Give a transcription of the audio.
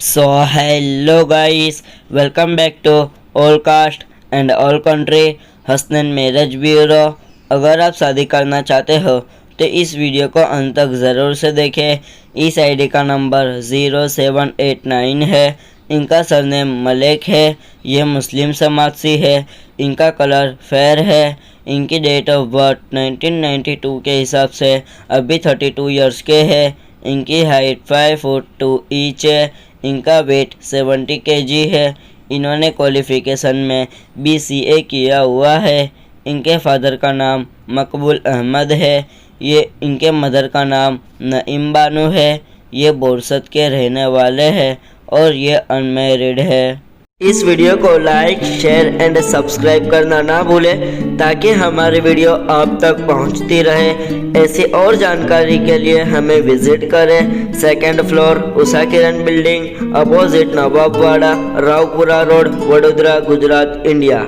So hello guys, welcome back to All Caste and All Country Hasnain marriage bureau. अगर आप शादी करना चाहते हो तो इस वीडियो को अंत तक ज़रूर से देखें। इस आईडी का नंबर 0789 है। इनका सरनेम मलिक है। ये मुस्लिम समाज से है। इनका कलर फेयर है। इनकी डेट ऑफ बर्थ 1992 के हिसाब से अभी 32 इयर्स के है। इनकी हाइट 5 फुट 2 इंच है। इनका वेट 70 kg है। इन्होंने क्वालिफ़िकेशन में BCA किया हुआ है। इनके फादर का नाम मकबूल अहमद है। ये इनके मदर का नाम नईम बानो है। ये बोरसद के रहने वाले हैं और ये अनमैरिड है। इस वीडियो को लाइक शेयर एंड सब्सक्राइब करना ना भूलें ताकि हमारी वीडियो आप तक पहुंचती रहे। ऐसी और जानकारी के लिए हमें विजिट करें। Second floor Usha Kiran building, opposite Nawabwada, Raopura road, Vadodara, Gujarat, India.